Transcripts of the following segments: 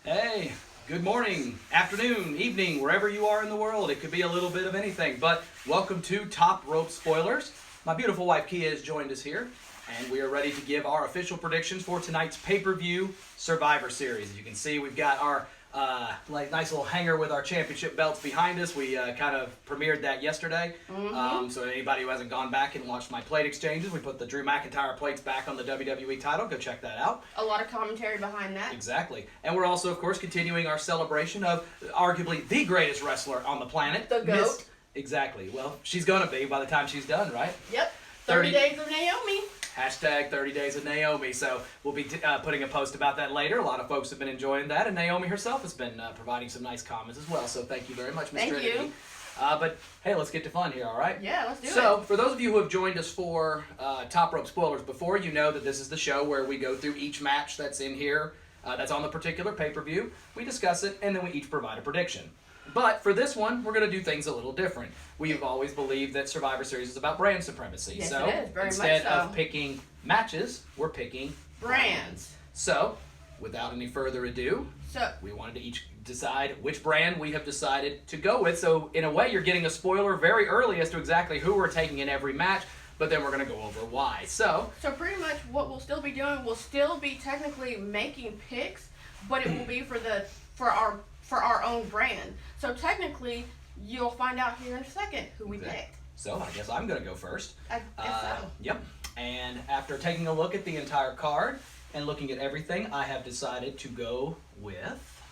Hey, good morning, afternoon, evening, wherever you are in the world. It could be a little bit of anything, but welcome to Top Rope Spoilers. My beautiful wife Kia has joined us here, and we are ready to give our official predictions for tonight's pay-per-view Survivor Series. As you can see, we've got our nice little hanger with our championship belts behind us. We kind of premiered that yesterday. So anybody who hasn't gone back and watched my plate exchanges, we put the Drew McIntyre plates back on the WWE title. Go check that out. A lot of commentary behind that. Exactly. And we're also, of course, continuing our celebration of arguably the greatest wrestler on the planet. The GOAT. Exactly. Well, she's going to be by the time she's done, right? Yep. 30 days of Naomi. Hashtag 30 Days of Naomi. So we'll be putting a post about that later. A lot of folks have been enjoying that, and Naomi herself has been providing some nice comments as well. So thank you very much, Ms. Trinity. Thank you. But hey, let's get to fun here, all right? Yeah, let's do it. So for those of you who have joined us for Top Rope Spoilers before, you know that this is the show where we go through each match that's in here, that's on the particular pay-per-view. We discuss it, and then we each provide a prediction. But for this one, we're going to do things a little different. We've always believed that Survivor Series is about brand supremacy. Yes, so it is. Very instead much so. of picking matches, we're picking brands. So, without any further ado, we wanted to each decide which brand we have decided to go with. So, in a way, you're getting a spoiler very early as to exactly who we're taking in every match, but then we're going to go over why. So pretty much what we'll still be doing, we'll still be technically making picks, but it will be for our own brand. So technically, you'll find out here in a second who we picked. So I guess I'm going to go first. I guess so. Yep. And after taking a look at the entire card and looking at everything, I have decided to go with...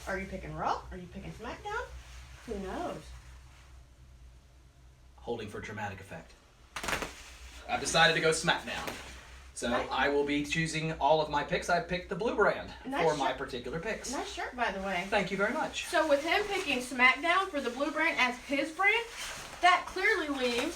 Are you picking Raw? Are you picking Smackdown? Who knows? Holding for dramatic effect. I've decided to go Smackdown. So I will be choosing all of my picks. I picked the blue brand for my particular picks. Nice shirt, by the way. Thank you very much. So with him picking Smackdown for the blue brand as his brand, that clearly leaves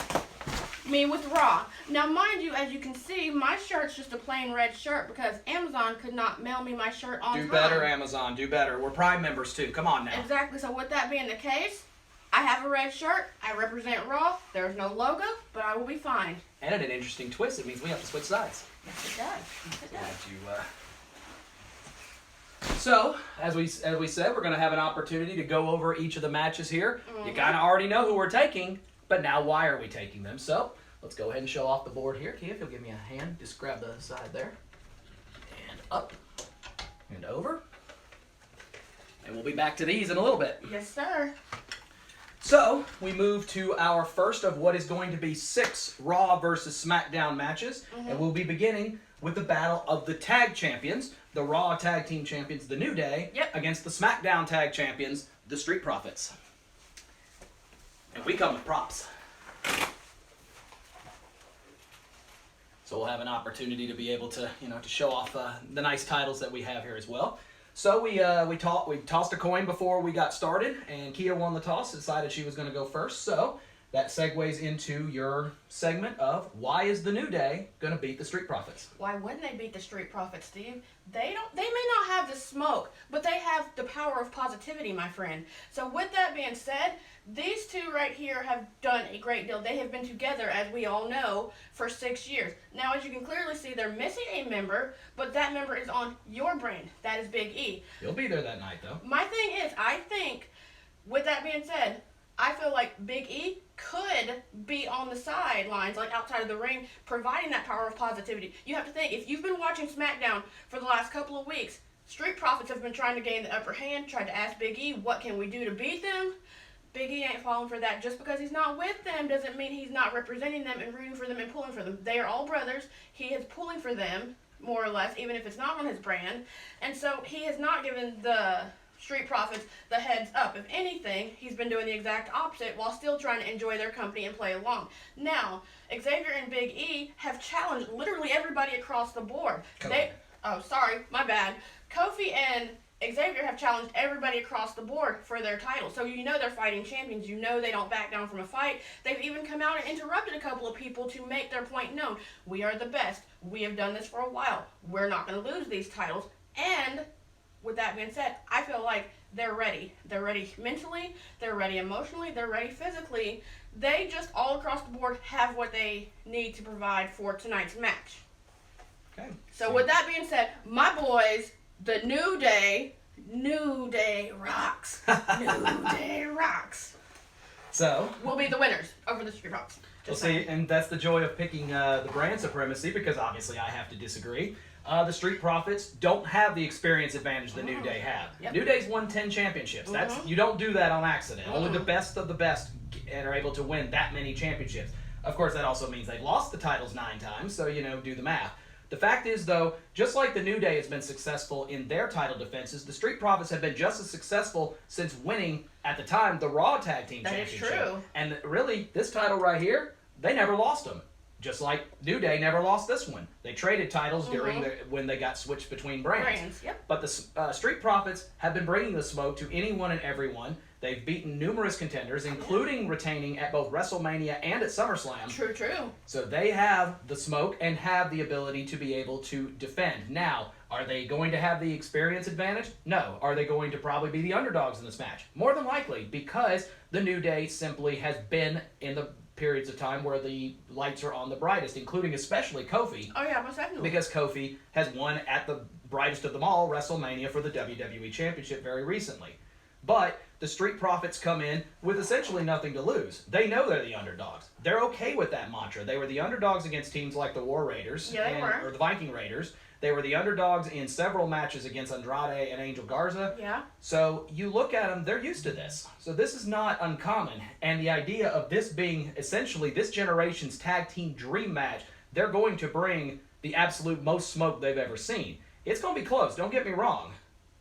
me with Raw. Now, mind you, as you can see, my shirt's just a plain red shirt because Amazon could not mail me my shirt on time. Do better, Amazon. Do better. We're Prime members, too. Come on now. Exactly. So with that being the case, I have a red shirt. I represent Raw. There's no logo, but I will be fine. And at an interesting twist, it means we have to switch sides. Yes, it does. Yes, it does. So, as we said, we're going to have an opportunity to go over each of the matches here. You kind of already know who we're taking, but now why are we taking them? So, let's go ahead and show off the board here. Kia, if you'll give me a hand, just grab the side there. And up. And over. And we'll be back to these in a little bit. Yes, sir. So, we move to our first of what is going to be 6 Raw versus SmackDown matches. And we'll be beginning with the battle of the tag champions, the Raw tag team champions, the New Day, against the SmackDown tag champions, the Street Profits. And we come with props. So we'll have an opportunity to be able to, to show off the nice titles that we have here as well. So we tossed a coin before we got started, and Kia won the toss, decided she was going to go first. So that segues into your segment of why is the New Day going to beat the Street Profits? Why wouldn't they beat the Street Profits, Steve? They may not have the smoke, but they have the power of positivity, my friend. So with that being said, these two right here have done a great deal. They have been together, as we all know, for 6 years. Now, as you can clearly see, they're missing a member, but that member is on your brand. That is Big E. You'll be there that night, though. My thing is, I think, with that being said, I feel like Big E could be on the sidelines, like outside of the ring, providing that power of positivity. You have to think, if you've been watching SmackDown for the last couple of weeks, Street Profits have been trying to gain the upper hand, tried to ask Big E, what can we do to beat them? Big E ain't falling for that. Just because he's not with them doesn't mean he's not representing them and rooting for them and pulling for them. They are all brothers. He is pulling for them, more or less, even if it's not on his brand. And so he has not given the Street Profits the heads up. If anything, he's been doing the exact opposite while still trying to enjoy their company and play along. Now, Xavier and Big E have challenged literally everybody across the board. My bad. Kofi and Xavier have challenged everybody across the board for their title. So you know they're fighting champions. You know they don't back down from a fight. They've even come out and interrupted a couple of people to make their point known. We are the best. We have done this for a while. We're not going to lose these titles. And with that being said, I feel like they're ready. They're ready mentally. They're ready emotionally. They're ready physically. They just all across the board have what they need to provide for tonight's match. Okay. So with that being said, my boys, the New Day, New Day rocks. New Day rocks. So We'll be the winners over the Street Profits. we'll see, and that's the joy of picking the brand supremacy, because obviously I have to disagree. The Street Profits don't have the experience advantage the New Day have. Yep. New Day's won 10 championships. You don't do that on accident. Only the best of the best are able to win that many championships. Of course, that also means they've lost the titles 9 times, so, do the math. The fact is, though, just like the New Day has been successful in their title defenses, the Street Profits have been just as successful since winning, at the time, the Raw Tag Team Championship. That is true. And really, this title right here, they never lost them. Just like New Day never lost this one. They traded titles during when they got switched between brands. Yep. But the Street Profits have been bringing the smoke to anyone and everyone. They've beaten numerous contenders, including retaining at both WrestleMania and at SummerSlam. True. So they have the smoke and have the ability to be able to defend. Now, are they going to have the experience advantage? No. Are they going to probably be the underdogs in this match? More than likely, because the New Day simply has been in the periods of time where the lights are on the brightest, including especially Kofi. Oh yeah, most definitely. Because Kofi has won at the brightest of them all, WrestleMania, for the WWE Championship very recently. But the Street Profits come in with essentially nothing to lose. They know they're the underdogs. They're okay with that mantra. They were the underdogs against teams like the War Raiders or the Viking Raiders. They were the underdogs in several matches against Andrade and Angel Garza. Yeah. So you look at them, they're used to this. So this is not uncommon. And the idea of this being essentially this generation's tag team dream match, they're going to bring the absolute most smoke they've ever seen. It's going to be close, don't get me wrong.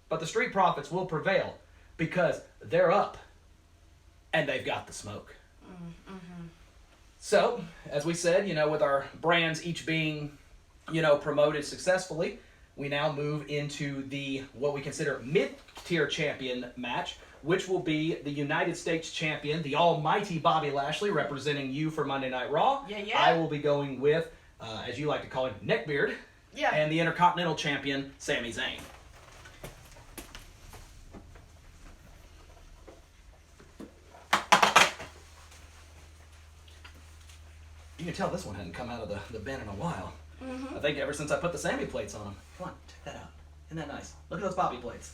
But the Street Profits will prevail because they're up and they've got the smoke. So, as we said, with our brands each being promoted successfully, we now move into the what we consider mid-tier champion match, which will be the United States champion, the almighty Bobby Lashley, representing you for Monday Night Raw. Yeah. I will be going with, as you like to call him, Neckbeard. Yeah. And the Intercontinental champion, Sami Zayn. You can tell this one hadn't come out of the bin in a while. I think ever since I put the Sami plates on them. Come on, check that out. Isn't that nice? Look at those Bobby plates.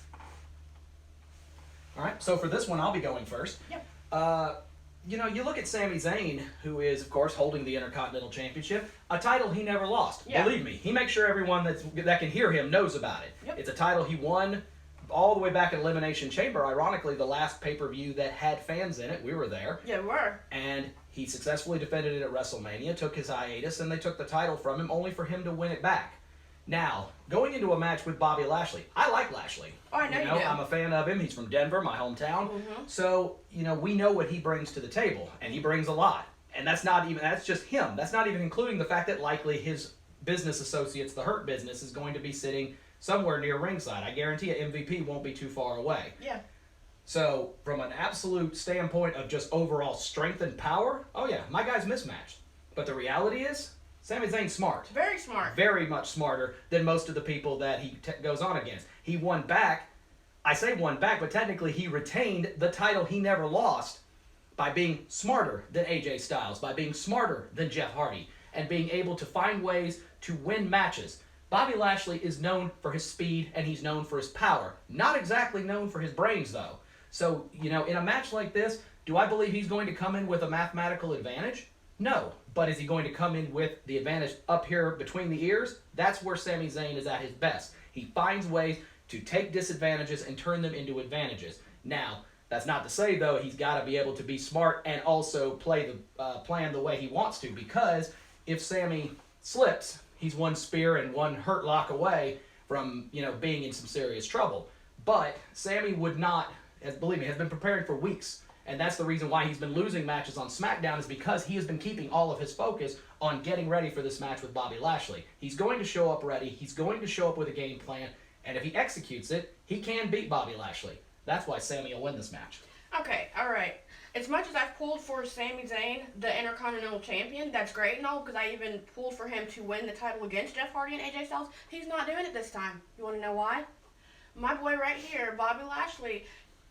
All right, so for this one, I'll be going first. Yep. You look at Sami Zayn, who is, of course, holding the Intercontinental Championship, a title he never lost. Yeah. Believe me, he makes sure everyone that can hear him knows about it. Yep. It's a title he won all the way back at Elimination Chamber. Ironically, the last pay-per-view that had fans in it, we were there. Yeah, we were. And he successfully defended it at WrestleMania, took his hiatus, and they took the title from him only for him to win it back. Now, going into a match with Bobby Lashley, I like Lashley. Oh, I know you do. I'm a fan of him. He's from Denver, my hometown. So, we know what he brings to the table, and he brings a lot. And that's just him. That's not even including the fact that likely his business associates, the Hurt Business, is going to be sitting somewhere near ringside. I guarantee you MVP won't be too far away. Yeah. So, from an absolute standpoint of just overall strength and power, oh yeah, my guy's mismatched. But the reality is, Sami Zayn's smart. Very smart. Very much smarter than most of the people that he goes on against. He won back. I say won back, but technically he retained the title he never lost by being smarter than AJ Styles, by being smarter than Jeff Hardy, and being able to find ways to win matches. Bobby Lashley is known for his speed and he's known for his power. Not exactly known for his brains, though. So, in a match like this, do I believe he's going to come in with a mathematical advantage? No. But is he going to come in with the advantage up here between the ears? That's where Sami Zayn is at his best. He finds ways to take disadvantages and turn them into advantages. Now, that's not to say, though, he's got to be able to be smart and also play the plan the way he wants to, because if Sami slips, he's one spear and one hurt lock away from, being in some serious trouble. But Sami would not, believe me, has been preparing for weeks. And that's the reason why he's been losing matches on Smackdown, is because he has been keeping all of his focus on getting ready for this match with Bobby Lashley. He's going to show up ready. He's going to show up with a game plan. And if he executes it, he can beat Bobby Lashley. That's why Sami will win this match. Okay, all right. As much as I've pulled for Sami Zayn, the Intercontinental Champion, that's great and all, because I even pulled for him to win the title against Jeff Hardy and AJ Styles. He's not doing it this time. You want to know why? My boy right here, Bobby Lashley,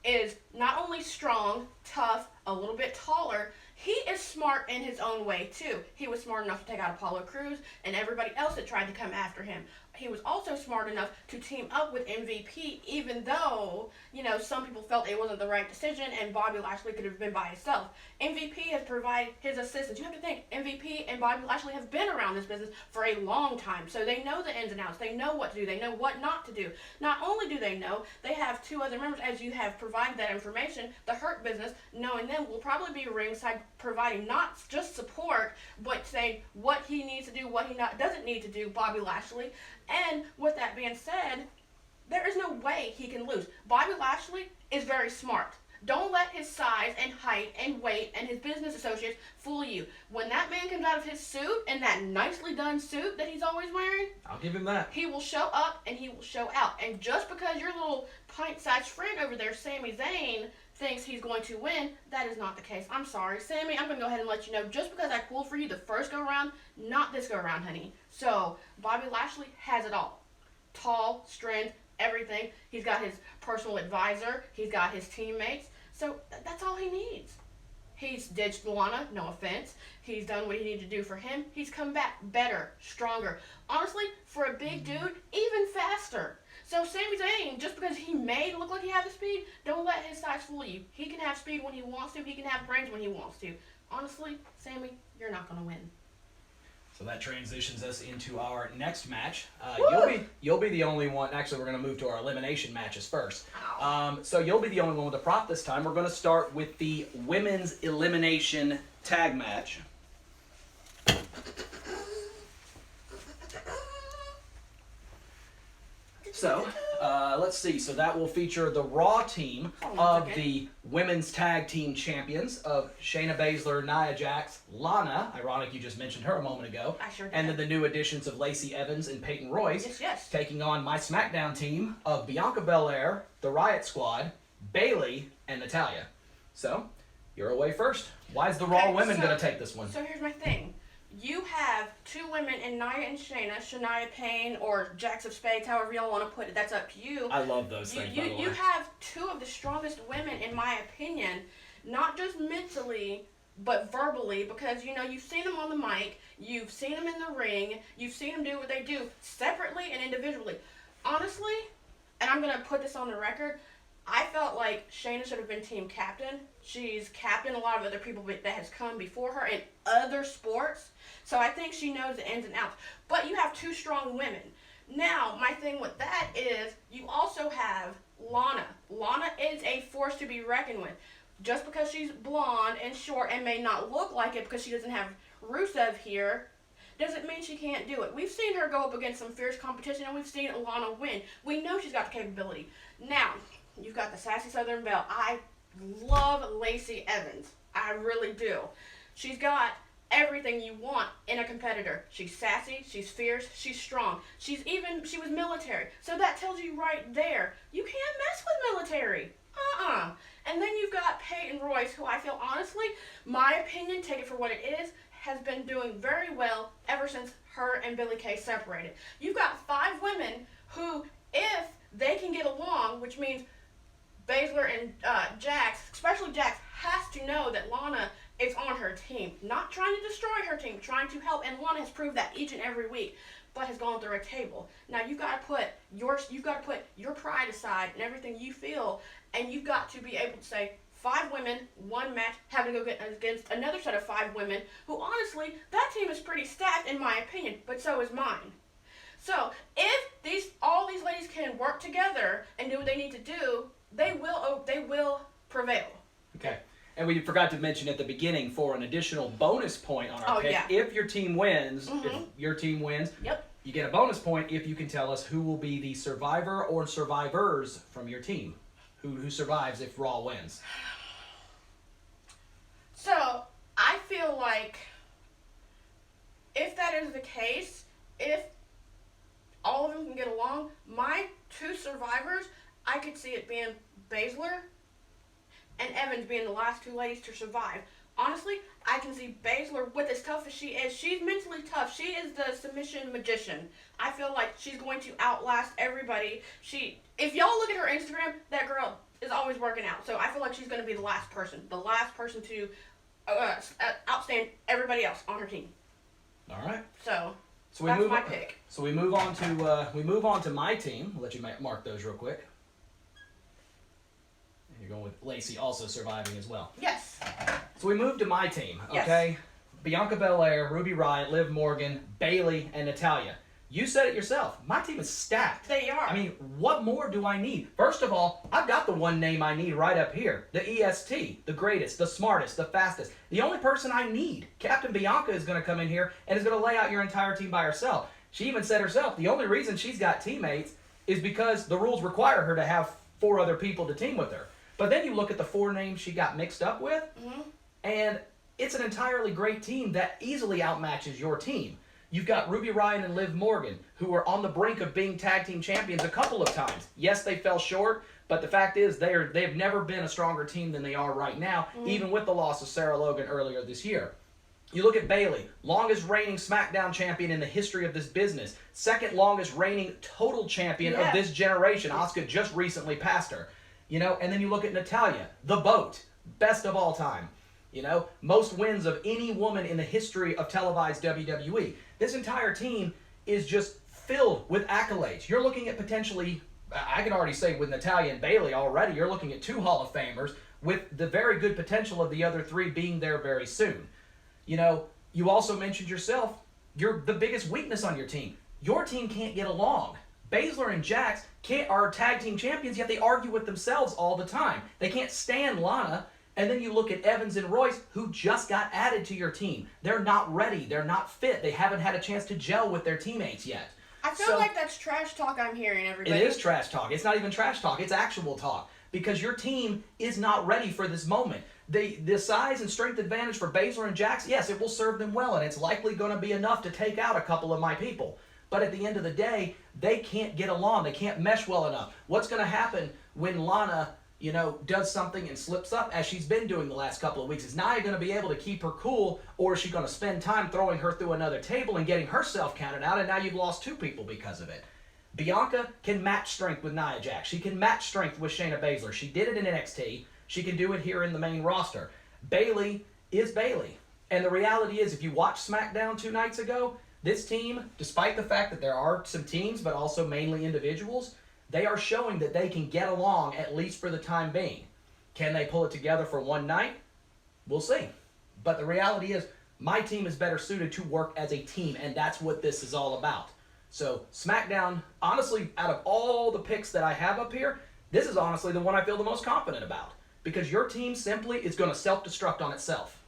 is not only strong, tough, a little bit taller, he is smart in his own way too. He was smart enough to take out Apollo Crews and everybody else that tried to come after him. he was also smart enough to team up with MVP, even though, some people felt it wasn't the right decision and Bobby Lashley could have been by himself. MVP has provided his assistance. You have to think, MVP and Bobby Lashley have been around this business for a long time, so they know the ins and outs. They know what to do. They know what not to do. Not only do they know, they have two other members, as you have provided that information. The Hurt Business, knowing them, will probably be ringside providing not just support, but saying what he needs to do, what he doesn't need to do, Bobby Lashley. And with that being said, there is no way he can lose. Bobby Lashley is very smart. Don't let his size and height and weight and his business associates fool you. When that man comes out of his suit, and that nicely done suit that he's always wearing, I'll give him that. he will show up and he will show out. And just because your little pint-sized friend over there, Sami Zayn, thinks he's going to win, that is not the case. I'm sorry, Sami, I'm going to go ahead and let you know, just because I pulled for you the first go-around, not this go-around, honey. So, Bobby Lashley has it all. Tall, strength, everything. He's got his personal advisor. He's got his teammates. So, that's all he needs. He's ditched Lana, no offense. He's done what he needed to do for him. He's come back better, stronger. Honestly, for a big dude, even faster. So Sami Zayn, just because he may look like he has the speed, don't let his size fool you. He can have speed when he wants to. He can have brains when he wants to. Honestly, Sami, you're not going to win. So that transitions us into our next match. You'll be the only one. Actually, we're going to move to our elimination matches first. So you'll be the only one with the prop this time. We're going to start with the women's elimination tag match. So, let's see. So that will feature the Raw team of the women's tag team champions of Shayna Baszler, Nia Jax, Lana. Ironic you just mentioned her a moment ago. I sure did. And then the new additions of Lacey Evans and Peyton Royce. Yes. Taking on my Smackdown team of Bianca Belair, the Riott Squad, Bayley, and Natalya. So, you're away first. Why is the Raw women going to take this one? So here's my thing. You have two women in Nia and Shayna Payne, or Jax of Spades, however y'all want to put it. That's up to you. I love those things, by the way. You have two of the strongest women, in my opinion, not just mentally, but verbally, because, you've seen them on the mic, you've seen them in the ring, you've seen them do what they do, separately and individually. Honestly, and I'm going to put this on the record, I felt like Shayna should have been team captain. She's captained a lot of other people that has come before her in other sports. So I think she knows the ins and outs. But you have two strong women. Now, my thing with that is you also have Lana. Lana is a force to be reckoned with. Just because she's blonde and short and may not look like it because she doesn't have Rusev here, doesn't mean she can't do it. We've seen her go up against some fierce competition, and we've seen Lana win. We know she's got the capability. Now, you've got the sassy Southern Belle. I love Lacey Evans. I really do. She's got everything you want in a competitor. She's sassy, she's fierce, she's strong. She was military. So that tells you right there, you can't mess with military. And then you've got Peyton Royce, who I feel honestly, my opinion, take it for what it is, has been doing very well ever since her and Billie Kay separated. You've got 5 women who, if they can get along, which means Baszler and Jax, especially Jax, has to know that Lana is on her team. Not trying to destroy her team, trying to help, and Lana has proved that each and every week, but has gone through a table. Now you've got to put your pride aside and everything you feel, and you've got to be able to say 5 women, 1 match, having to go against another set of 5 women, who honestly, that team is pretty stacked in my opinion, but so is mine. So if all these ladies can work together and do what they need to do, they will prevail. Okay. And we forgot to mention at the beginning, for an additional bonus point on our pick, if your team wins, you get a bonus point if you can tell us who will be the survivor or survivors from your team. Who survives if Raw wins. So, I feel like if that is the case, if all of them can get along, my 2 survivors, I could see it being Baszler and Evans being the last 2 ladies to survive. Honestly, I can see Baszler, with as tough as she is, she's mentally tough. She is the submission magician. I feel like she's going to outlast everybody. If y'all look at her Instagram, that girl is always working out. So I feel like she's going to be the last person to outstand everybody else on her team. All right. So So That's my pick. So we move on to my team. I'll let you mark those real quick. And you're going with Lacey also surviving as well. Yes. So we move to my team, Yes. okay? Bianca Belair, Ruby Riott, Liv Morgan, Bayley, and Natalya. You said it yourself. My team is stacked. They are. I mean, what more do I need? First of all, I've got the one name I need right up here. The EST. The greatest, the smartest, the fastest. The only person I need. Captain Bianca is going to come in here and is going to lay out your entire team by herself. She even said herself, the only reason she's got teammates is because the rules require her to have 4 other people to team with her. But then you look at the 4 names she got mixed up with, and it's an entirely great team that easily outmatches your team. You've got Ruby Riott and Liv Morgan, who are on the brink of being tag team champions a couple of times. Yes, they fell short, but the fact is they've never been a stronger team than they are right now, even with the loss of Sarah Logan earlier this year. You look at Bayley, longest reigning Smackdown champion in the history of this business, second longest reigning total champion of this generation. Asuka just recently passed her. You know, and then you look at Natalya, the BOAT, best of all time. You know, most wins of any woman in the history of televised WWE. This entire team is just filled with accolades. You're looking at potentially, I can already say with Natalya and Bayley already, you're looking at 2 Hall of Famers with the very good potential of the other 3 being there very soon. You know, you also mentioned yourself, you're the biggest weakness on your team. Your team can't get along. Baszler and Jax are tag team champions, yet they argue with themselves all the time. They can't stand Lana. And then you look at Evans and Royce, who just got added to your team. They're not ready. They're not fit. They haven't had a chance to gel with their teammates yet. I feel like that's trash talk I'm hearing, everybody. It is trash talk. It's not even trash talk. It's actual talk. Because your team is not ready for this moment. The size and strength advantage for Baszler and Jax, yes, it will serve them well, and it's likely going to be enough to take out a couple of my people. But at the end of the day, they can't get along. They can't mesh well enough. What's going to happen when Lana, you know, does something and slips up, as she's been doing the last couple of weeks? Is Nia going to be able to keep her cool, or is she going to spend time throwing her through another table and getting herself counted out, and now you've lost 2 people because of it? Bianca can match strength with Nia Jax. She can match strength with Shayna Baszler. She did it in NXT. She can do it here in the main roster. Bayley is Bayley. And the reality is, if you watch SmackDown 2 nights ago, this team, despite the fact that there are some teams, but also mainly individuals, they are showing that they can get along, at least for the time being. Can they pull it together for one night? We'll see. But the reality is, my team is better suited to work as a team, and that's what this is all about. So, SmackDown, honestly, out of all the picks that I have up here, this is honestly the one I feel the most confident about. Because your team simply is going to self-destruct on itself.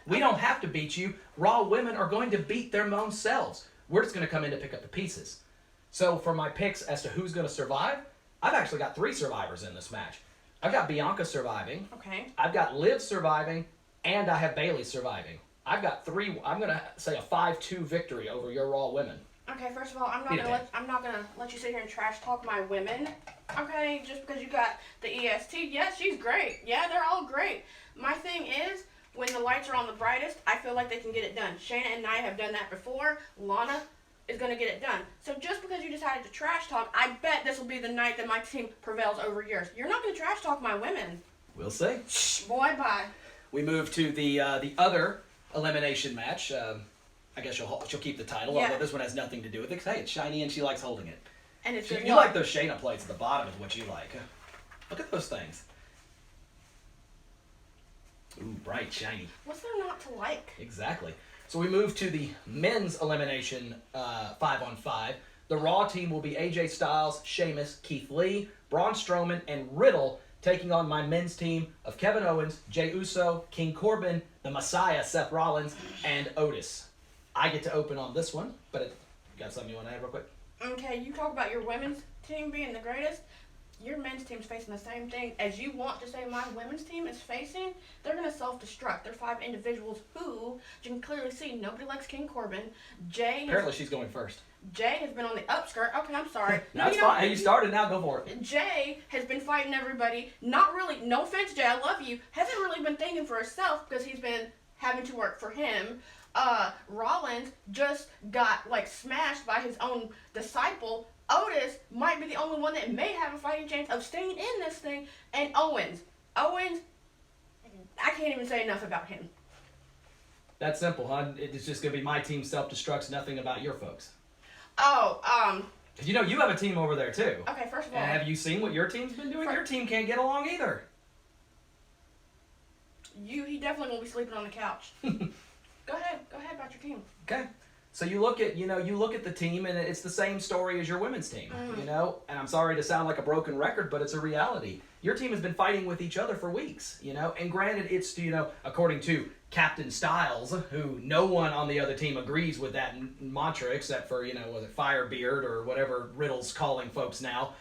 We don't have to beat you. Raw women are going to beat their own selves. We're just going to come in to pick up the pieces. So for my picks as to who's going to survive, I've actually got 3 survivors in this match. I've got Bianca surviving. Okay. I've got Liv surviving, and I have Bayley surviving. I've got 3. I'm going to say a 5-2 victory over your Raw women. Okay, first of all, I'm not gonna let you sit here and trash talk my women. Okay, just because you got the EST, yes, she's great. Yeah, they're all great. My thing is, when the lights are on the brightest, I feel like they can get it done. Shayna and Nia have done that before. Lana is going to get it done. So just because you decided to trash talk, I bet this will be the night that my team prevails over yours. You're not going to trash talk my women. We'll see. Shh, boy, bye. We move to the other elimination match. I guess she'll keep the title, although this one has nothing to do with it. Hey, it's shiny and she likes holding it. And it's you like those Shayna plates at the bottom is what you like. Look at those things. Ooh, bright, shiny. What's there not to like? Exactly. So we move to the men's elimination 5-on-5. The Raw team will be AJ Styles, Sheamus, Keith Lee, Braun Strowman, and Riddle, taking on my men's team of Kevin Owens, Jey Uso, King Corbin, the Messiah, Seth Rollins, and Otis. I get to open on this one, but you got something you want to add real quick? Okay, you talk about your women's team being the greatest. Your men's team's facing the same thing as you want to say my women's team is facing. They're going to self-destruct. They're 5 individuals who, you can clearly see, nobody likes King Corbin. Apparently she's going first. Jay has been on the upskirt. Okay, I'm sorry. No, that's fine. Hey, you started, now go for it. Jay has been fighting everybody. Not really, no offense, Jay, I love you. Hasn't really been thinking for himself because he's been having to work for him. Rollins just got, smashed by his own disciple. Otis might be the only one that may have a fighting chance of staying in this thing. And Owens, I can't even say enough about him. That's simple, huh? It's just going to be my team self-destructs, nothing about your folks. Oh, Because you know you have a team over there too. okay, first of all. And have you seen what your team's been doing? Your team can't get along either. He definitely won't be sleeping on the couch. Go ahead about your team. Okay. So you look at the team, and it's the same story as your women's team, you know? And I'm sorry to sound like a broken record, but it's a reality. Your team has been fighting with each other for weeks, you know? And granted, it's, you know, according to Captain Styles, who no one on the other team agrees with that mantra, except for, you know, was it Firebeard or whatever Riddle's calling folks now.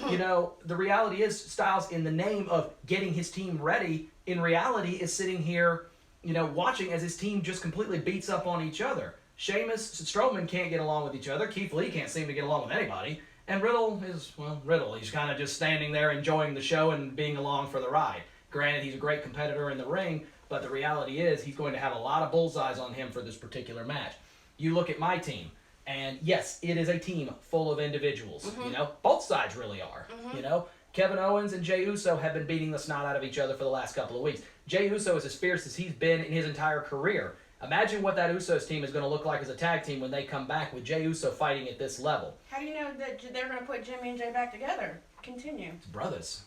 You know, the reality is Styles, in the name of getting his team ready, in reality is sitting here, you know, watching as his team just completely beats up on each other. Sheamus, Strowman can't get along with each other. Keith Lee can't seem to get along with anybody. And Riddle is, well, Riddle. He's kind of just standing there enjoying the show and being along for the ride. Granted, he's a great competitor in the ring, but the reality is he's going to have a lot of bullseyes on him for this particular match. You look at my team, and yes, it is a team full of individuals. You know, both sides really are. You know, Kevin Owens and Jey Uso have been beating the snot out of each other for the last couple of weeks. Jey Uso is as fierce as he's been in his entire career. Imagine what that Usos team is going to look like as a tag team when they come back with Jey Uso fighting at this level. How do you know that they're going to put Jimmy and Jay back together? Continue. It's brothers.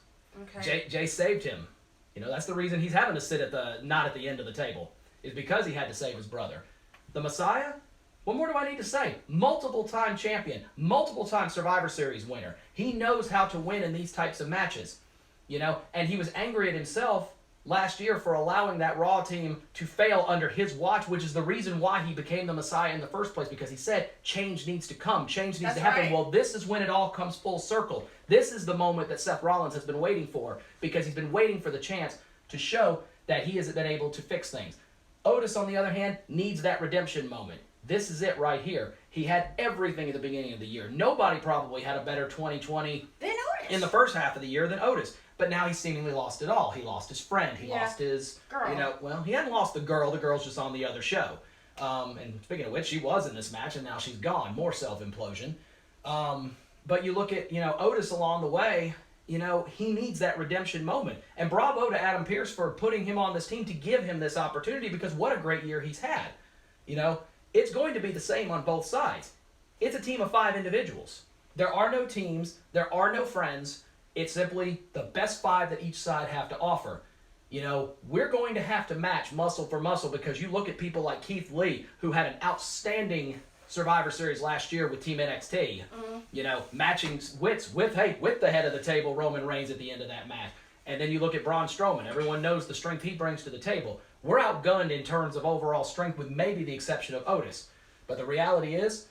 Okay. Jay saved him. You know, that's the reason he's having to sit not at the end of the table, is because he had to save his brother. The Messiah? What more do I need to say? Multiple-time champion, multiple-time Survivor Series winner. He knows how to win in these types of matches. You know, and he was angry at himself last year for allowing that Raw team to fail under his watch, which is the reason why he became the Messiah in the first place, because he said change needs to come, change needs to happen. Right. Well, this is when it all comes full circle. This is the moment that Seth Rollins has been waiting for, because he's been waiting for the chance to show that he has been able to fix things. Otis, on the other hand, needs that redemption moment. This is it right here. He had everything at the beginning of the year. Nobody probably had a better 2020 Then Otis. in the first half of the year than Otis. But now he's seemingly lost it all. He lost his friend. He lost his girl. You know, well, he hadn't lost the girl. The girl's just on the other show. And speaking of which, she was in this match, and now she's gone. More self-implosion. But you look at, you know, Otis along the way, you know, he needs that redemption moment. And bravo to Adam Pearce for putting him on this team to give him this opportunity, because what a great year he's had. You know, it's going to be the same on both sides. It's a team of 5 individuals. There are no teams. There are no friends. It's simply the best 5 that each side have to offer. You know, we're going to have to match muscle for muscle, because you look at people like Keith Lee, who had an outstanding Survivor Series last year with Team NXT. You know, matching wits with the head of the table, Roman Reigns, at the end of that match. And then you look at Braun Strowman. Everyone knows the strength he brings to the table. We're outgunned in terms of overall strength, with maybe the exception of Otis. But the reality is,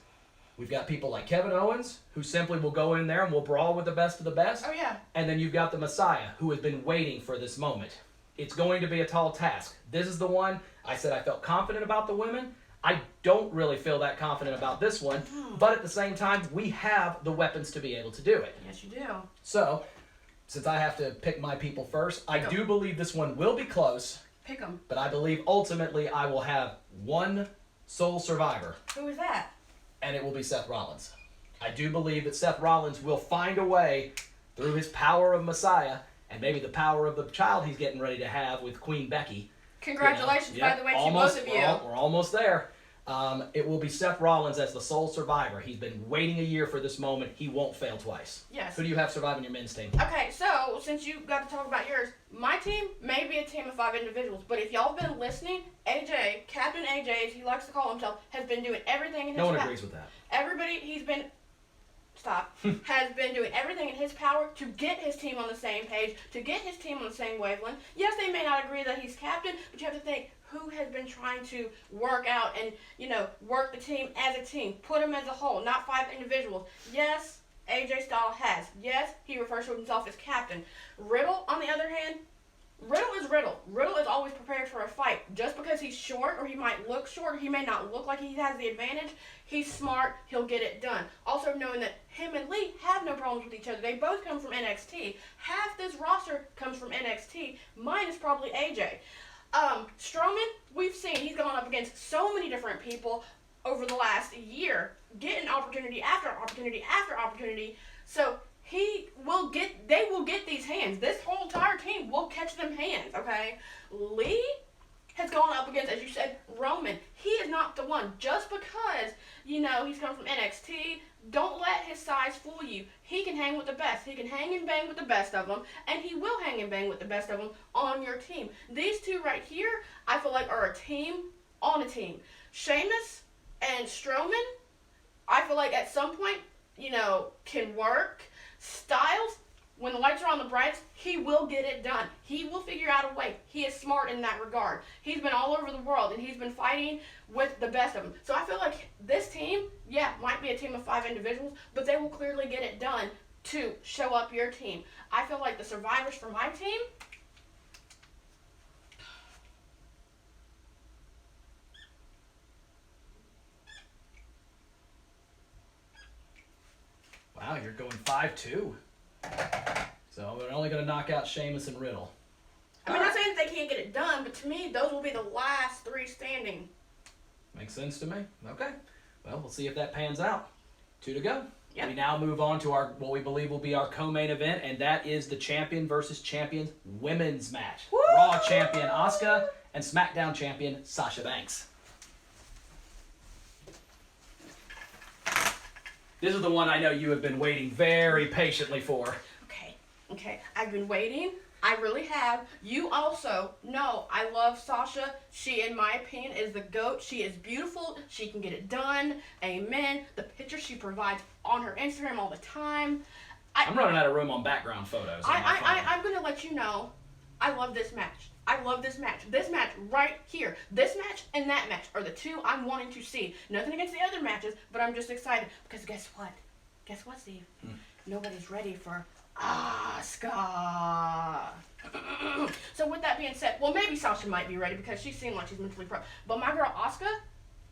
we've got people like Kevin Owens, who simply will go in there and will brawl with the best of the best. Oh, yeah. And then you've got the Messiah, who has been waiting for this moment. It's going to be a tall task. This is the one. I said I felt confident about the women. I don't really feel that confident about this one. But at the same time, we have the weapons to be able to do it. Yes, you do. So, since I have to pick my people first, I do believe this one will be close. Pick them. But I believe ultimately I will have one sole survivor. Who is that? And it will be Seth Rollins. I do believe that Seth Rollins will find a way, through his power of Messiah, and maybe the power of the child he's getting ready to have with Queen Becky. Congratulations, You know, by the way, to both of you. We're almost there. It will be Seth Rollins as the sole survivor. He's been waiting a year for this moment. He won't fail twice. Yes. Who do you have surviving your men's team? Okay, so since you got to talk about yours, my team may be a team of 5 individuals, but if y'all have been listening, AJ, Captain AJ, as he likes to call himself, has been doing everything in his No one agrees with that. Everybody, has been doing everything in his power to get his team on the same page, to get his team on the same wavelength. Yes, they may not agree that he's captain, but you have to think, who has been trying to work out and, you know, work the team as a team, put them as a whole, not 5 individuals. Yes, AJ Styles has. Yes, he refers to himself as captain. Riddle, on the other hand, Riddle is Riddle. Riddle is always prepared for a fight. Just because he's short, or he might look short, or he may not look like he has the advantage, he's smart, he'll get it done. Also knowing that him and Lee have no problems with each other. They both come from NXT. Half this roster comes from NXT, minus probably AJ. Strowman, we've seen he's gone up against so many different people over the last year, getting opportunity after opportunity after opportunity. So they will get these hands. This whole entire team will catch them hands, okay? Lee has gone up against, as you said, Roman. He is not the one. Just because, you know, he's coming from NXT, hang with the best. He can hang and bang with the best of them, and he will hang and bang with the best of them on your team. These two right here, I feel like are a team on a team. Sheamus and Strowman, I feel like at some point, can work. Styles, when the lights are on the brightest, he will get it done. He will figure out a way. He is smart in that regard. He's been all over the world, and he's been fighting with the best of them. So I feel like this team, might be a team of 5 individuals, but they will clearly get it done to show up your team. I feel like the survivors for my team, Wow, you're going 5-2. So we're only going to knock out Sheamus and Riddle. I'm not saying that they can't get it done, but to me, those will be the last 3 standing. Makes sense to me. Okay. Well, we'll see if that pans out. 2 to go. Yep. We now move on to our what we believe will be our co-main event, and that is the champion versus champions women's match. Woo! Raw champion Asuka and SmackDown champion Sasha Banks. This is the one I know you have been waiting very patiently for. Okay. I've been waiting. I really have. You also know I love Sasha. She, in my opinion, is the GOAT. She is beautiful. She can get it done. Amen. The pictures she provides on her Instagram all the time. I'm running out of room on background photos. I'm going to let you know, I love this match. I love this match. This match right here. This match and that match are the 2 I'm wanting to see. Nothing against the other matches, but I'm just excited. Because guess what? Guess what, Steve? Nobody's ready for Asuka. So with that being said, well, maybe Sasha might be ready because she seemed like she's mentally pro. But my girl Asuka,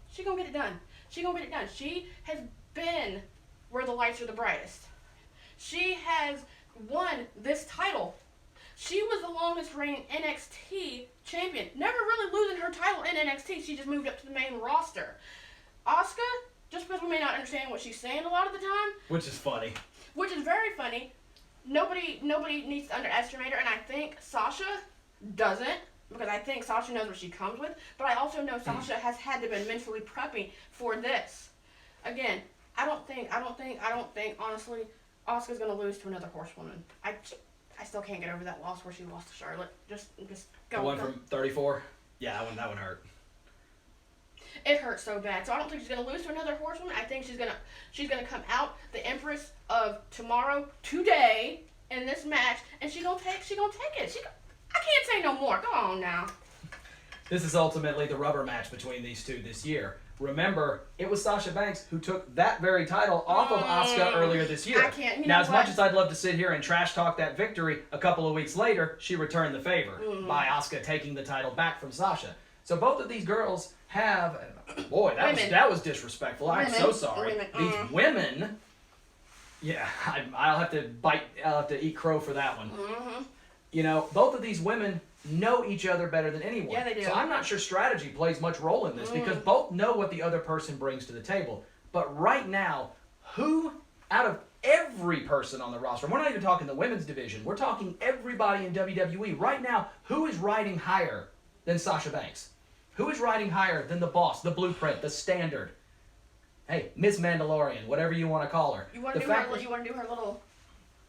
she gonna get it done. She gonna get it done. She has been where the lights are the brightest. She has won this title. She was the longest reigning NXT champion. Never really losing her title in NXT. She just moved up to the main roster. Asuka, just because we may not understand what she's saying a lot of the time. Which is funny. Which is very funny. Nobody needs to underestimate her, and I think Sasha doesn't, because I think Sasha knows what she comes with, but I also know Sasha has had to been mentally prepping for this. Again, I don't think, honestly, Asuka's going to lose to another horsewoman. I still can't get over that loss where she lost to Charlotte. Just go. The one from 34? Yeah, that one hurt. It hurts so bad. So I don't think she's gonna lose to another horsewoman. I think she's gonna come out the Empress of Tomorrow today in this match, and she gonna take it. I can't say no more. Go on now. This is ultimately the rubber match between these two this year. Remember, it was Sasha Banks who took that very title off of Asuka earlier this year. I can't. Now, as much as I'd love to sit here and trash talk that victory, a couple of weeks later, she returned the favor by Asuka taking the title back from Sasha. So both of these girls have, boy, that was disrespectful. I'm so sorry. These women, yeah, I'll have to eat crow for that one. Mm-hmm. Both of these women know each other better than anyone. Yeah, they do. So I'm not sure strategy plays much role in this because both know what the other person brings to the table. But right now, who out of every person on the roster, we're not even talking the women's division, we're talking everybody in WWE. Right now, who is riding higher than Sasha Banks? Who is riding higher than the boss, the blueprint, the standard? Hey, Miss Mandalorian, whatever you want to call her. You want to do her little...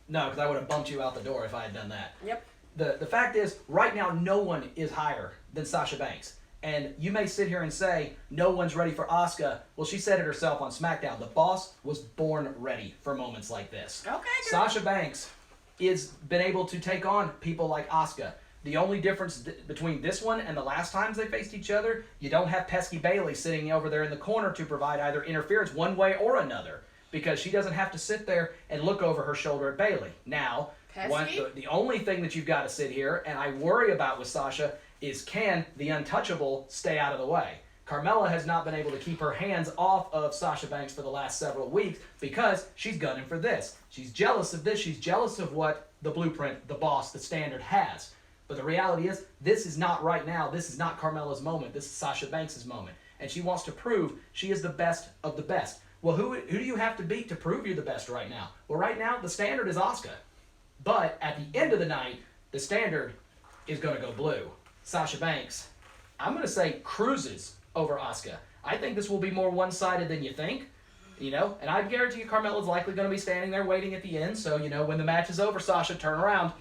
No, because I would have bumped you out the door if I had done that. Yep. The fact is, right now, no one is higher than Sasha Banks. And you may sit here and say, no one's ready for Asuka. Well, she said it herself on Smackdown. The boss was born ready for moments like this. Okay, good. Sasha Banks has been able to take on people like Asuka. The only difference between this one and the last times they faced each other, you don't have pesky Bayley sitting over there in the corner to provide either interference one way or another, because she doesn't have to sit there and look over her shoulder at Bayley. Now, the only thing that you've got to sit here and I worry about with Sasha is, can the untouchable stay out of the way? Carmella has not been able to keep her hands off of Sasha Banks for the last several weeks because she's gunning for this. She's jealous of this. She's jealous of what the blueprint, the boss, the standard has. But the reality is, this is not right now. This is not Carmella's moment. This is Sasha Banks' moment. And she wants to prove she is the best of the best. Well, who do you have to beat to prove you're the best right now? Well, right now, the standard is Asuka. But at the end of the night, the standard is going to go blue. Sasha Banks, I'm going to say, cruises over Asuka. I think this will be more one-sided than you think. And I guarantee you Carmella's likely going to be standing there waiting at the end. So, when the match is over, Sasha, turn around.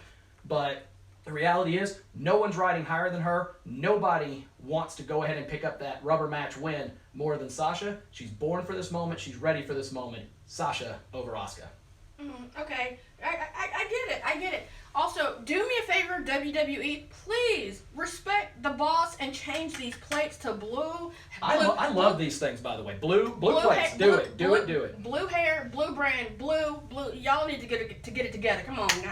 But the reality is, no one's riding higher than her. Nobody wants to go ahead and pick up that rubber match win more than Sasha. She's born for this moment. She's ready for this moment. Sasha over Asuka. Okay, I get it. Also, do me a favor, WWE, please respect the boss and change these plates to blue. I love these things, by the way. Blue plates. Do it. Blue hair, blue brand, blue. Y'all need to get it together. Come on now.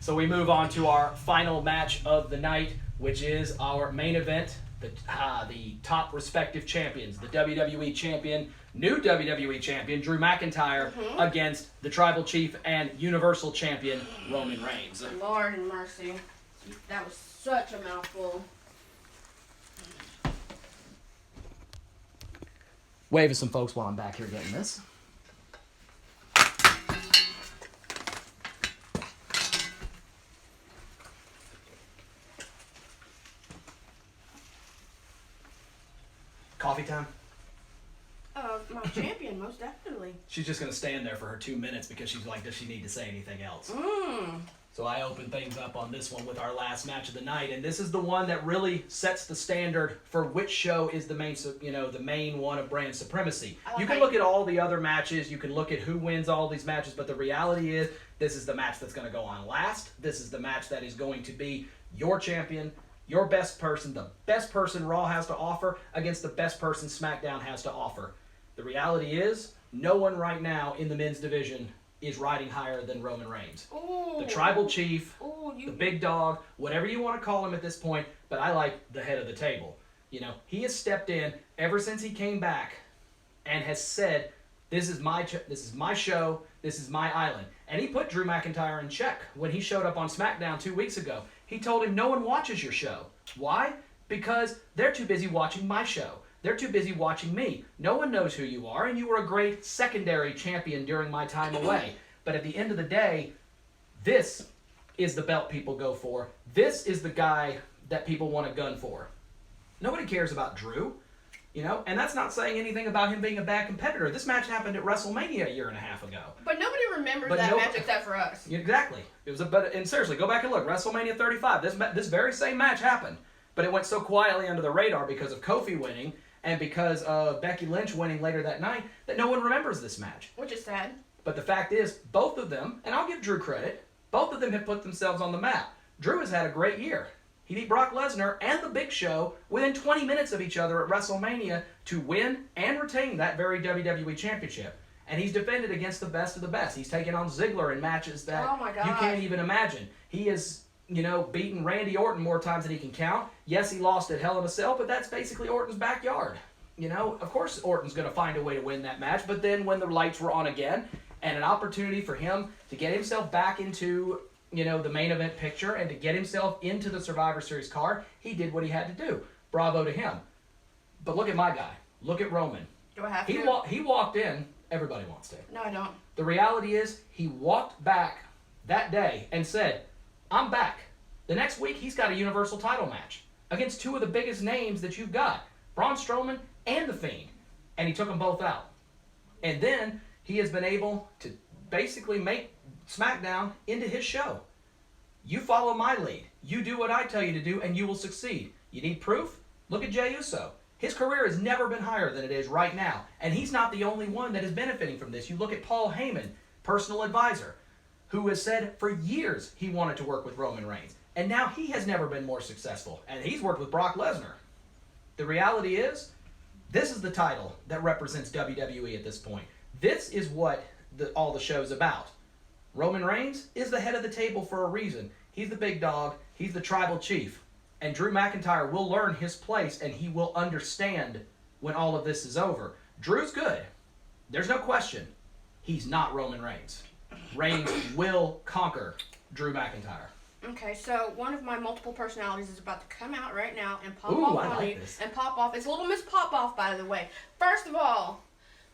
So we move on to our final match of the night, which is our main event. The top respective champions, the WWE champion, new WWE champion, Drew McIntyre, against the Tribal Chief and Universal Champion, Roman Reigns. Lord and mercy. That was such a mouthful. Wave at some folks while I'm back here getting this. Coffee time? My champion, most definitely. She's just going to stand there for her 2 minutes because she's like, does she need to say anything else? So I open things up on this one with our last match of the night, and this is the one that really sets the standard for which show is the main one of brand supremacy. You can look at all the other matches, you can look at who wins all these matches, but the reality is this is the match that's going to go on last. This is the match that is going to be your champion, your best person, the best person Raw has to offer against the best person SmackDown has to offer. The reality is, no one right now in the men's division is riding higher than Roman Reigns. Ooh. The Tribal Chief, the big dog, whatever you want to call him at this point, but I like the head of the table. He has stepped in ever since he came back and has said, this is my show, this is my island. And he put Drew McIntyre in check when he showed up on SmackDown 2 weeks ago. He told him, no one watches your show. Why? Because they're too busy watching my show. They're too busy watching me. No one knows who you are, and you were a great secondary champion during my time away. But at the end of the day, this is the belt people go for. This is the guy that people want to gun for. Nobody cares about Drew, and that's not saying anything about him being a bad competitor. This match happened at WrestleMania a year and a half ago. But nobody remembers that match except for us. Exactly. And seriously, go back and look. WrestleMania 35. This very same match happened, but it went so quietly under the radar because of Kofi winning and because of Becky Lynch winning later that night that no one remembers this match. Which is sad. But the fact is, both of them, and I'll give Drew credit, both of them have put themselves on the map. Drew has had a great year. He beat Brock Lesnar and The Big Show within 20 minutes of each other at WrestleMania to win and retain that very WWE Championship. And he's defended against the best of the best. He's taken on Ziggler in matches that you can't even imagine. He has, beaten Randy Orton more times than he can count. Yes, he lost at Hell in a Cell, but that's basically Orton's backyard. Of course Orton's going to find a way to win that match, but then when the lights were on again and an opportunity for him to get himself back into the main event picture and to get himself into the Survivor Series card, he did what he had to do. Bravo to him. But look at my guy. Look at Roman. Do I have to? He walked in. Everybody wants to. No, I don't. The reality is he walked back that day and said, I'm back. The next week, he's got a Universal title match against two of the biggest names that you've got, Braun Strowman and The Fiend. And he took them both out. And then he has been able to basically make SmackDown into his show. You follow my lead. You do what I tell you to do, and you will succeed. You need proof? Look at Jey Uso. His career has never been higher than it is right now, and he's not the only one that is benefiting from this. You look at Paul Heyman, personal advisor, who has said for years he wanted to work with Roman Reigns, and now he has never been more successful, and he's worked with Brock Lesnar. The reality is, this is the title that represents WWE at this point. This is what all the show's about. Roman Reigns is the head of the table for a reason. He's the big dog. He's the tribal chief. And Drew McIntyre will learn his place, and he will understand when all of this is over. Drew's good. There's no question. He's not Roman Reigns. Reigns will conquer Drew McIntyre. Okay, so one of my multiple personalities is about to come out right now and pop Ooh, off I on like you. this. And pop off. It's Little Miss Pop Off, by the way. First of all,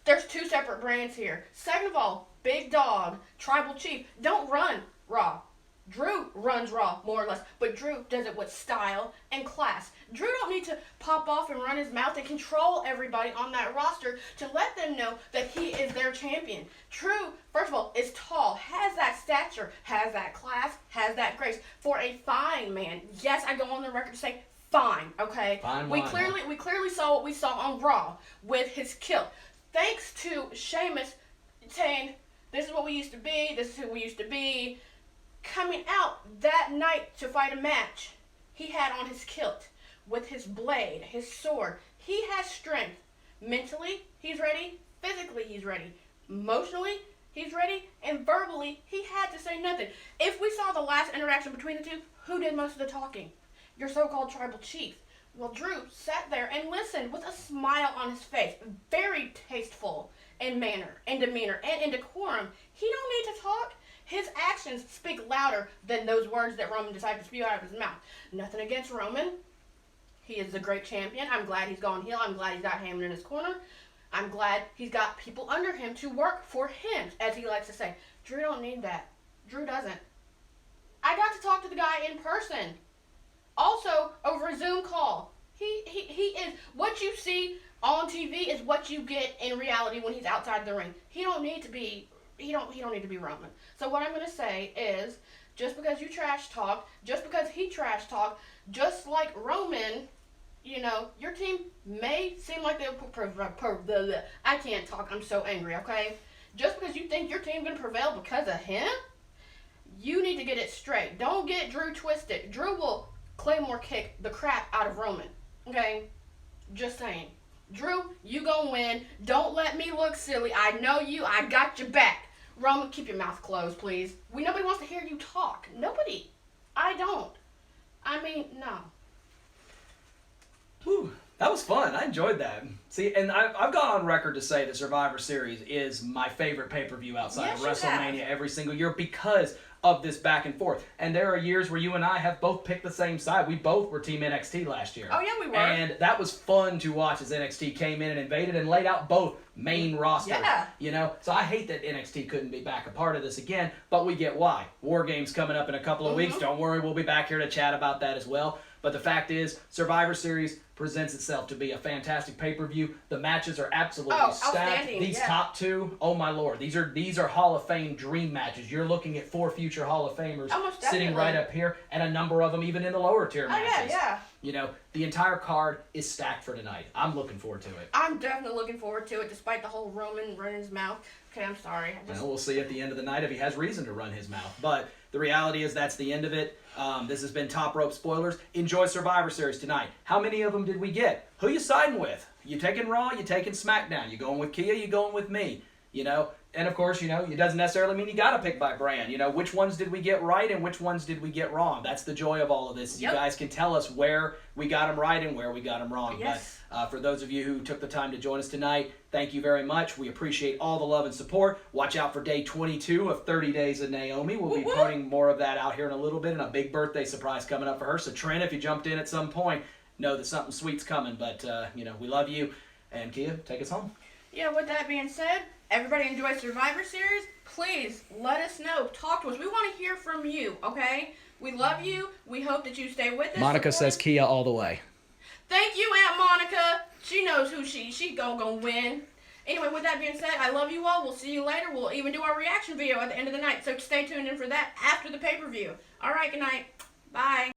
there's two separate brands here. Second of all, Big Dog, Tribal Chief, don't run Raw. Drew runs Raw, more or less. But Drew does it with style and class. Drew don't need to pop off and run his mouth and control everybody on that roster to let them know that he is their champion. Drew, first of all, is tall, has that stature, has that class, has that grace. For a fine man, yes, I go on the record to say fine, okay? Fine we wine, clearly saw what we saw on Raw with his kilt. Thanks to Sheamus saying, this is what we used to be, this is who we used to be. Coming out that night to fight a match, he had on his kilt with his blade, his sword. He has strength. Mentally, he's ready. Physically, he's ready. Emotionally, he's ready. And verbally, he had to say nothing. If we saw the last interaction between the two, who did most of the talking? Your so-called tribal chief. Well, Drew sat there and listened with a smile on his face. Very tasteful in manner and demeanor and in decorum. He don't need to talk. His actions speak louder than those words that Roman decided to spew out of his mouth. Nothing against Roman. He is a great champion. I'm glad he's gone heel. I'm glad he's got Heyman in his corner. I'm glad he's got people under him to work for him, as he likes to say. Drew don't need that. Drew doesn't. I got to talk to the guy in person. Also, over a Zoom call. He is, what you see on TV is what you get in reality when he's outside the ring. He don't need to be Roman. So what I'm going to say is, just because you trash talk, just because he trash talk, just like Roman, you know, your team may seem like I can't talk, I'm so angry, okay? Just because you think your team's going to prevail because of him, you need to get it straight. Don't get Drew twisted. Drew will Claymore kick the crap out of Roman, okay? Just saying. Drew, you gonna win. Don't let me look silly. I know you. I got your back. Roman, keep your mouth closed, please. Nobody wants to hear you talk. Nobody. I don't. I mean, no. Whew, that was fun. I enjoyed that. See, and I've gone on record to say the Survivor Series is my favorite pay-per-view outside of WrestleMania every single year because of this back and forth. And there are years where you and I have both picked the same side. We both were Team NXT last year. Oh, yeah, we were. And that was fun to watch as NXT came in and invaded and laid out both main rosters. Yeah. You know? So I hate that NXT couldn't be back a part of this again, but we get why. War Games coming up in a couple of weeks. Don't worry, we'll be back here to chat about that as well. But the fact is, Survivor Series presents itself to be a fantastic pay-per-view. The matches are absolutely stacked. These top two, oh my lord, these are Hall of Fame dream matches. You're looking at 4 future Hall of Famers sitting right up here, and a number of them even in the lower tier matches. Yeah. You know, the entire card is stacked for tonight. I'm looking forward to it. I'm definitely looking forward to it, despite the whole Roman running his mouth. Okay, I'm sorry. Well, we'll see at the end of the night if he has reason to run his mouth. But the reality is that's the end of it. This has been Top Rope Spoilers. Enjoy Survivor Series tonight. How many of them did we get? Who you siding with? You taking Raw? You taking SmackDown? You going with Kia? You going with me? You know, and of course, you know, it doesn't necessarily mean you got to pick by brand. You know, which ones did we get right and which ones did we get wrong? That's the joy of all of this. You guys can tell us where we got them right and where we got them wrong. Yes. But for those of you who took the time to join us tonight, thank you very much. We appreciate all the love and support. Watch out for day 22 of 30 Days of Naomi. We'll be putting more of that out here in a little bit, and a big birthday surprise coming up for her. So, Trent, if you jumped in at some point, know that something sweet's coming. But, you know, we love you. And, Kia, take us home. Yeah, with that being said, everybody enjoy Survivor Series. Please let us know. Talk to us. We want to hear from you, okay? We love you. We hope that you stay with us. Monica says Kia all the way. Thank you, Aunt Monica. She knows who she gonna win. Anyway, with that being said, I love you all. We'll see you later. We'll even do our reaction video at the end of the night. So stay tuned in for that after the pay-per-view. All right, good night. Bye.